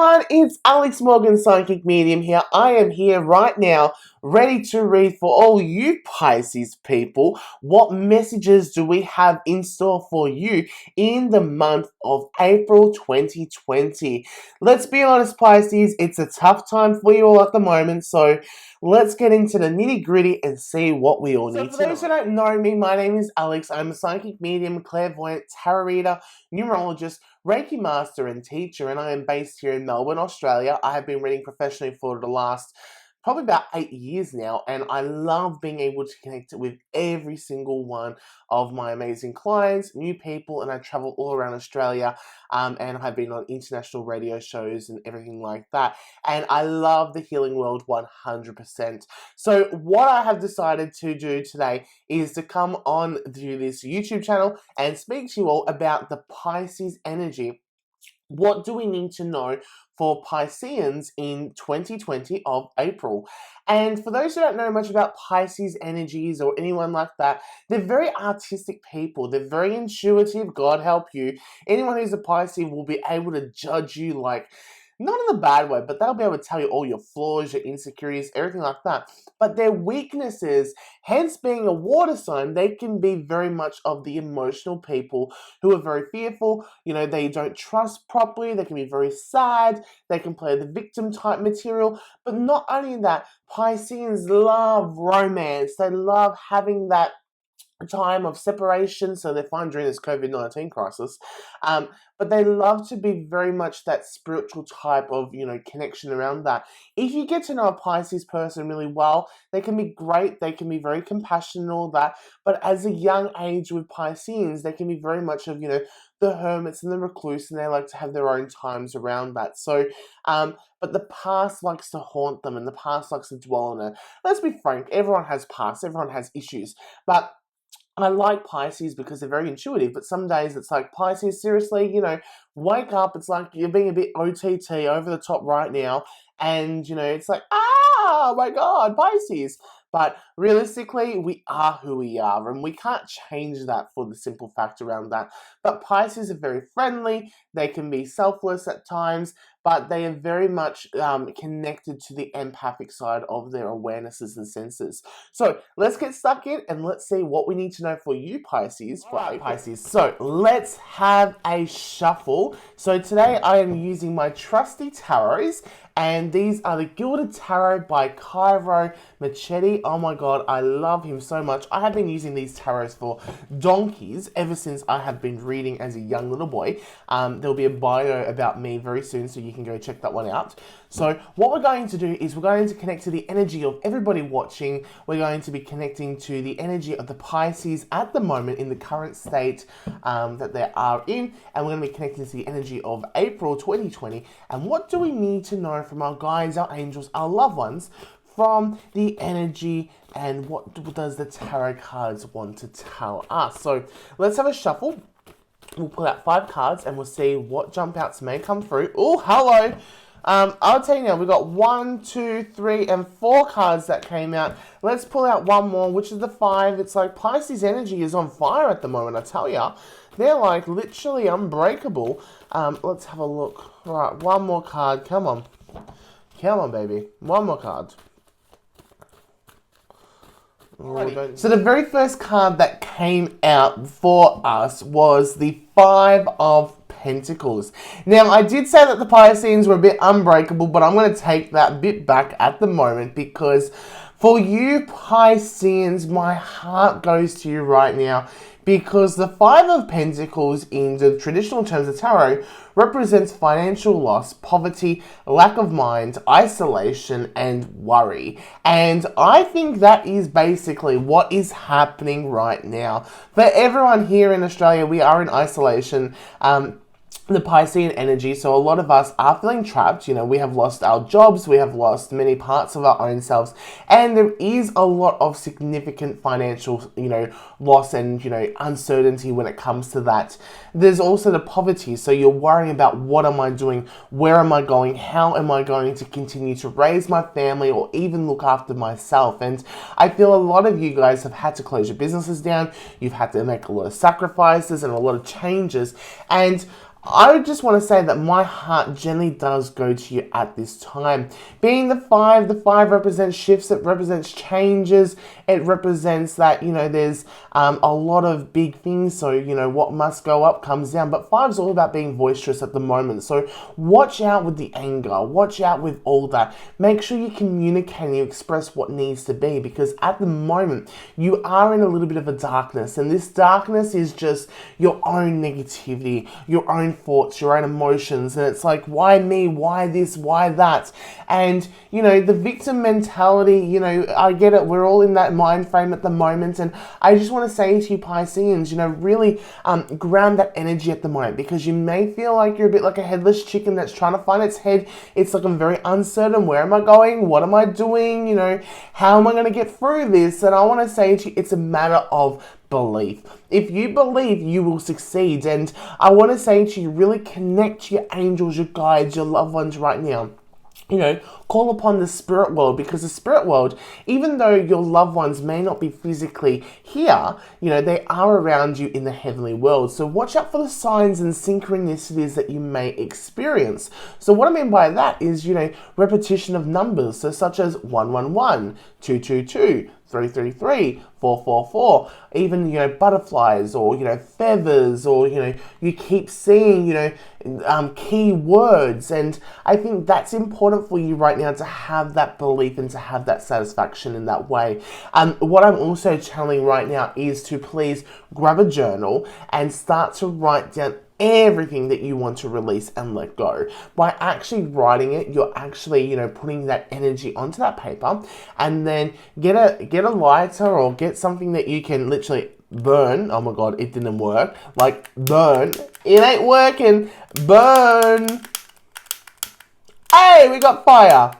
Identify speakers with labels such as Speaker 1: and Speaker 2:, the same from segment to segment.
Speaker 1: everyone, it's Alex Morgan, Psychic Medium here. I am here right now, ready to read for all you Pisces people. What messages do we have in store for you in the month of April 2020? Let's be honest, Pisces, it's a tough time for you all at the moment, so let's get into the nitty-gritty and see what we all need to know. For those who don't know me, my name is Alex. I'm a psychic medium, clairvoyant, tarot reader, numerologist, Reiki master and teacher, and I am based here in Melbourne, Australia. I have been reading professionally for the last probably about 8 years now, and I love being able to connect with every single one of my amazing clients, new people, and I travel all around Australia, and I've been on international radio shows and everything like that, and I love the healing world 100%. So what I have decided to do today is to come on to this YouTube channel and speak to you all about the Pisces energy. What do we need to know for Pisceans in 2020 of April? And for those who don't know much about Pisces energies or anyone like that, they're very artistic people. They're very intuitive, God help you. Anyone who's a Pisces will be able to judge you like, not in a bad way, but they'll be able to tell you all your flaws, your insecurities, everything like that. But their weaknesses, hence being a water sign, they can be very much of the emotional people who are very fearful. You know, they don't trust properly. They can be very sad. They can play the victim type material. But not only that, Pisceans love romance. They love having that time of separation, so they're fine during this COVID-19 crisis, but they love to be very much that spiritual type of, connection around that. If you get to know a Pisces person really well, they can be great, they can be very compassionate and all that, but as a young age with Pisceans, they can be very much of, the hermits and the recluse, and they like to have their own times around that. So, but the past likes to haunt them, and the past likes to dwell on it. Let's be frank, everyone has past, everyone has issues, but I like Pisces because they're very intuitive, but some days it's like, Pisces, seriously, wake up. It's like you're being a bit OTT, over the top right now, and, it's like, oh my God, Pisces. But realistically, we are who we are, and we can't change that for the simple fact around that. But Pisces are very friendly, they can be selfless at times, but they are very much connected to the empathic side of their awarenesses and senses. So let's get stuck in and let's see what we need to know for you, Pisces. Pisces. So let's have a shuffle. So today I am using my trusty tarots, and these are the Gilded Tarot by Cairo Machete. Oh my God, I love him so much. I have been using these tarots for donkeys ever since I have been reading as a young little boy. There'll be a bio about me very soon, so you can go check that one out. So what we're going to do is we're going to connect to the energy of everybody watching. We're going to be connecting to the energy of the Pisces at the moment in the current state that they are in, and we're going to be connecting to the energy of April 2020. And what do we need to know from our guides, our angels, our loved ones, from the energy, and what does the tarot cards want to tell us? So let's have a shuffle. We'll pull out 5 cards and we'll see what jump outs may come through. Oh, hello. I'll tell you now, we've got 1, 2, 3, and 4 cards that came out. Let's pull out one more, which is the 5. It's like Pisces energy is on fire at the moment, I tell ya. They're like literally unbreakable. Let's have a look. All right, one more card. Come on. Come on, baby. One more card. So the very first card that came out for us was the 5 of Pentacles. Now, I did say that the Pisceans were a bit unbreakable, but I'm going to take that bit back at the moment, because for you Pisceans, my heart goes to you right now, because the 5 of Pentacles in the traditional terms of tarot represents financial loss, poverty, lack of mind, isolation, and worry. And I think that is basically what is happening right now. For everyone here in Australia, we are in isolation. The Piscean energy, so a lot of us are feeling trapped. We have lost our jobs, we have lost many parts of our own selves, and there is a lot of significant financial, loss and, uncertainty when it comes to that. There's also the poverty, so you're worrying about, what am I doing, where am I going, how am I going to continue to raise my family or even look after myself. And I feel a lot of you guys have had to close your businesses down, you've had to make a lot of sacrifices and a lot of changes, and I just want to say that my heart generally does go to you at this time. Being the five represents shifts, it represents changes, it represents that, there's a lot of big things, so, what must go up comes down. But five's all about being boisterous at the moment, so watch out with the anger, watch out with all that. Make sure you communicate and you express what needs to be, because at the moment, you are in a little bit of a darkness, and this darkness is just your own negativity, your own thoughts, your own emotions, and it's like, why me, why this, why that? And the victim mentality, I get it, we're all in that mind frame at the moment, and I just want to say to you Pisceans, really ground that energy at the moment, because you may feel like you're a bit like a headless chicken that's trying to find its head. It's like, I'm very uncertain, where am I going, what am I doing, how am I going to get through this? And I want to say to you, it's a matter of belief. If you believe, you will succeed. And I want to say to you, really connect to your angels, your guides, your loved ones right now. Call upon the spirit world, because the spirit world, even though your loved ones may not be physically here, they are around you in the heavenly world. So watch out for the signs and synchronicities that you may experience. So what I mean by that is, repetition of numbers, so such as 111, 222, 333, 444, even, butterflies, or, feathers, or, you keep seeing, key words. And I think that's important for you right now, to have that belief and to have that satisfaction in that way. What I'm also channeling right now is to please grab a journal and start to write down everything that you want to release and let go. By actually writing it, you're actually, putting that energy onto that paper, and then get a lighter or get something that you can literally burn. Oh my god, it didn't work. Like, burn. It ain't working. Burn. Hey, we got fire.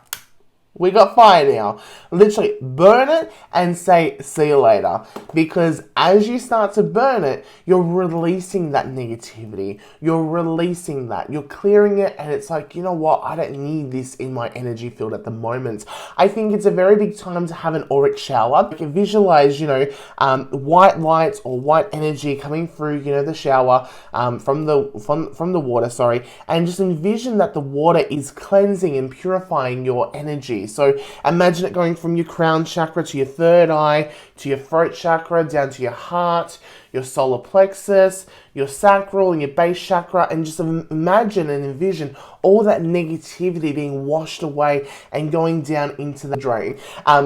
Speaker 1: We got fire now. Literally burn it and say, see you later. Because as you start to burn it, you're releasing that negativity. You're releasing that. You're clearing it, and it's like, you know what? I don't need this in my energy field at the moment. I think it's a very big time to have an auric shower. You can visualize, white light or white energy coming through, the shower from the water, sorry. And just envision that the water is cleansing and purifying your energy. So imagine it going from your crown chakra to your third eye, to your throat chakra, down to your heart, your solar plexus, your sacral and your base chakra, and just imagine and envision all that negativity being washed away and going down into the drain,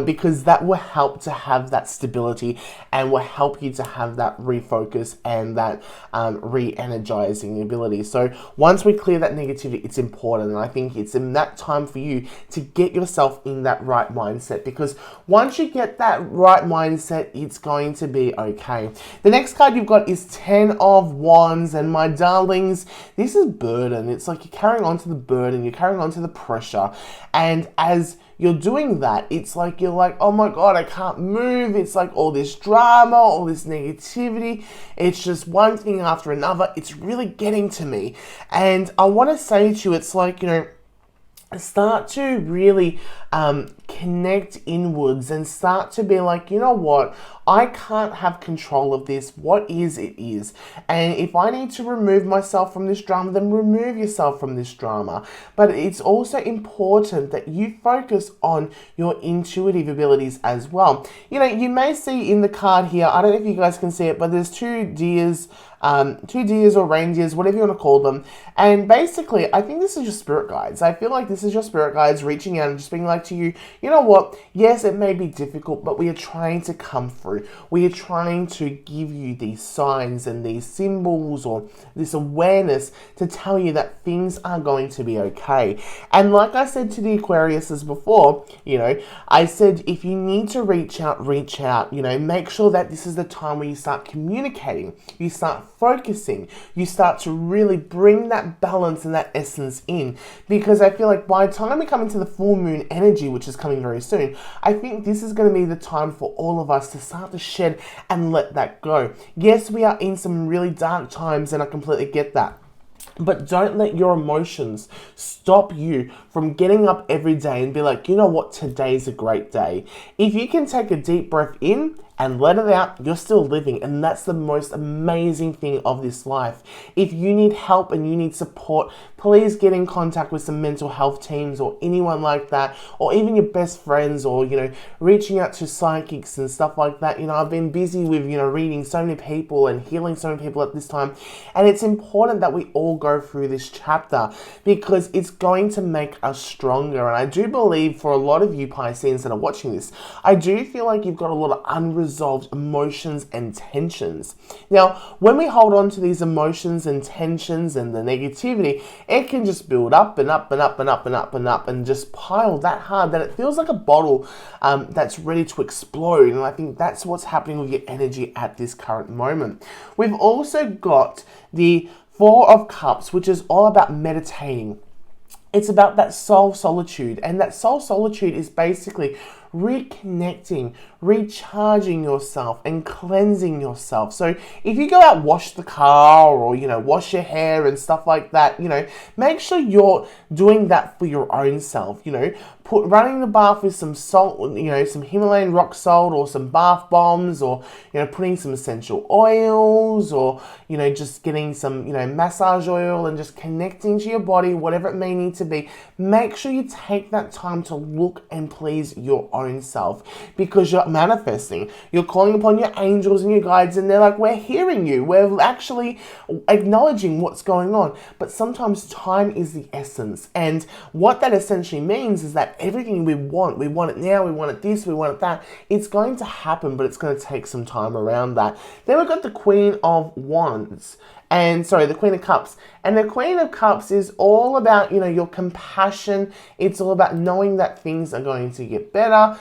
Speaker 1: because that will help to have that stability and will help you to have that refocus and that re-energizing ability. So once we clear that negativity, it's important, and I think it's in that time for you to get yourself in that right mindset, because once you get that right mindset, it's going to be okay. The next card you've got is 10 of Wands, and my darlings, this is burden. It's like you're carrying on to the burden, you're carrying on to the pressure, and as you're doing that, it's like you're like, oh my god, I can't move. It's like all this drama, all this negativity. It's just one thing after another. It's really getting to me. And I want to say to you, it's like, start to really connect inwards and start to be like, you know what, I can't have control of this. What is, it is. And if I need to remove myself from this drama, then remove yourself from this drama. But it's also important that you focus on your intuitive abilities as well. You may see in the card here, I don't know if you guys can see it, but there's two deers or reindeers, whatever you want to call them. And basically, I think this is your spirit guides. I feel like this is your spirit guides reaching out and just being like to you, you know what? Yes, it may be difficult, but we are trying to come through. We are trying to give you these signs and these symbols or this awareness to tell you that things are going to be okay. And like I said to the Aquariuses before, I said, if you need to reach out, make sure that this is the time where you start communicating, you start focusing, you start to really bring that balance and that essence in, because I feel like by the time we come into the full moon energy, which is coming very soon, I think this is going to be the time for all of us to start to shed and let that go. Yes, we are in some really dark times, and I completely get that. But don't let your emotions stop you from getting up every day and be like, you know what, today's a great day. If you can take a deep breath in and let it out. You're still living, and that's the most amazing thing of this life. If you need help and you need support, please get in contact with some mental health teams or anyone like that, or even your best friends, or reaching out to psychics and stuff like that. I've been busy with reading so many people and healing so many people at this time, and it's important that we all go through this chapter because it's going to make us stronger. And I do believe for a lot of you Pisceans that are watching this, I do feel like you've got a lot of unresolved emotions and tensions. Now, when we hold on to these emotions and tensions and the negativity, it can just build up and up and up and up and up and up and just pile that hard that it feels like a bottle that's ready to explode. And I think that's what's happening with your energy at this current moment. We've also got the Four of Cups, which is all about meditating. It's about that soul solitude, and that soul solitude is basically reconnecting, recharging yourself and cleansing yourself. So if you go out, wash the car, or wash your hair and stuff like that, make sure you're doing that for your own self. Running the bath with some salt, some Himalayan rock salt, or some bath bombs, or putting some essential oils, or just getting some massage oil and just connecting to your body, whatever it may need to be. Make sure you take that time to look and please your own self, because you're manifesting. You're calling upon your angels and your guides, and they're like, we're hearing you. We're actually acknowledging what's going on. But sometimes time is the essence, and what that essentially means is that everything we want it now, we want it this, we want it that. It's going to happen, but it's going to take some time around that. Then we've got the Queen of Wands. The Queen of Cups. And the Queen of Cups is all about, your compassion. It's all about knowing that things are going to get better.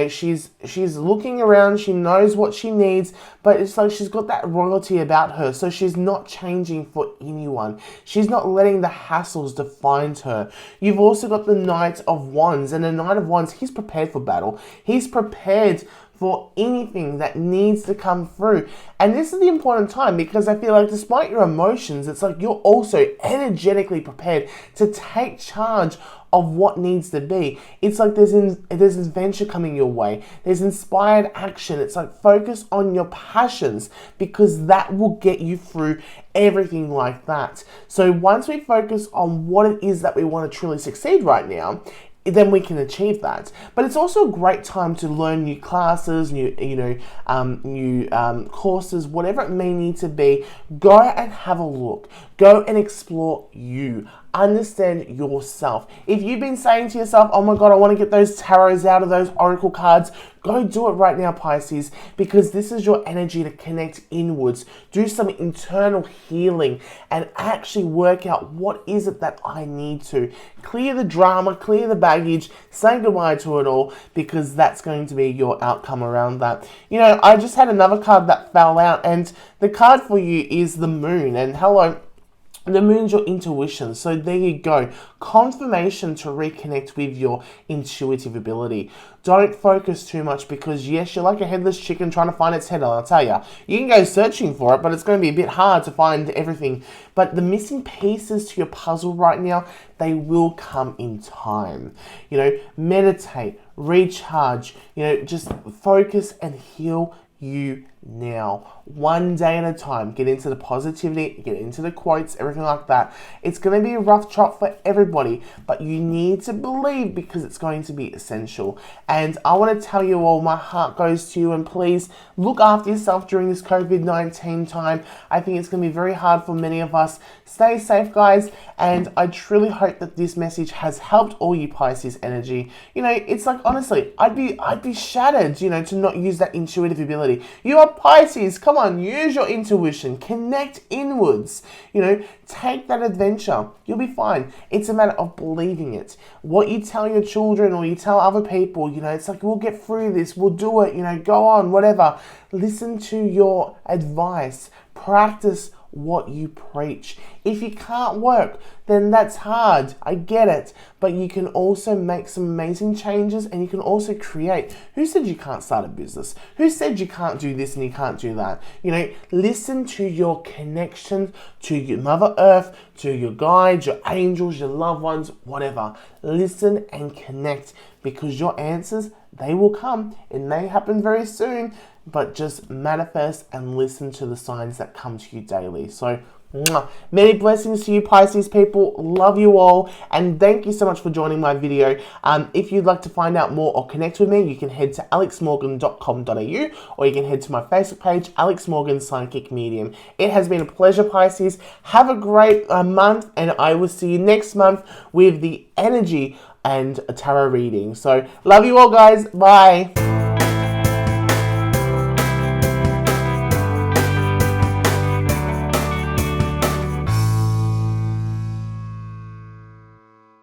Speaker 1: She's looking around, she knows what she needs, but it's like she's got that royalty about her. So she's not changing for anyone. She's not letting the hassles define her. You've also got the Knight of Wands. And the Knight of Wands, he's prepared for battle. He's prepared for anything that needs to come through. And this is the important time, because I feel like despite your emotions, it's like you're also energetically prepared to take charge of what needs to be. It's like there's adventure coming your way. There's inspired action. It's like focus on your passions, because that will get you through everything like that. So once we focus on what it is that we want to truly succeed right now, then we can achieve that. But it's also a great time to learn new classes, new courses, whatever it may need to be. Go and have a look. Go and explore you. Understand yourself. If you've been saying to yourself, oh my God, I want to get those tarots out of those oracle cards, go do it right now, Pisces, because this is your energy to connect inwards, do some internal healing, and actually work out what is it that I need to. Clear the drama, clear the baggage, say goodbye to it all, because that's going to be your outcome around that. I just had another card that fell out, and the card for you is the Moon. And hello, the Moon's your intuition. So there you go. Confirmation to reconnect with your intuitive ability. Don't focus too much, because yes, you're like a headless chicken trying to find its head. I'll tell you, you can go searching for it, but it's going to be a bit hard to find everything. But the missing pieces to your puzzle right now, they will come in time. Meditate, recharge, just focus and heal you now, one day at a time. Get into the positivity, get into the quotes, everything like that. It's going to be a rough trot for everybody, but you need to believe, because it's going to be essential. And I want to tell you all, my heart goes to you, and please look after yourself during this COVID-19 time. I think it's going to be very hard for many of us. Stay safe, guys, and I truly hope that this message has helped all you Pisces energy. It's like, honestly, I'd be shattered, to not use that intuitive ability. You are Pisces, come on, use your intuition, connect inwards, take that adventure, you'll be fine. It's a matter of believing it. What you tell your children or you tell other people, it's like, we'll get through this, we'll do it, go on, whatever. Listen to your advice, practice what you preach. If you can't work, then that's hard. I get it. But you can also make some amazing changes, and you can also create. Who said you can't start a business? Who said you can't do this and you can't do that? Listen to your connection to your Mother Earth, to your guides, your angels, your loved ones, whatever. Listen and connect, because your answers, they will come. It may happen very soon, but just manifest and listen to the signs that come to you daily. So, many blessings to you, Pisces people. Love you all, and thank you so much for joining my video. If you'd like to find out more or connect with me, you can head to alexmorgan.com.au, or you can head to my Facebook page, Alex Morgan Psychic Medium. It has been a pleasure, Pisces. Have a great month, and I will see you next month with the energy and a tarot reading. So, love you all, guys. Bye.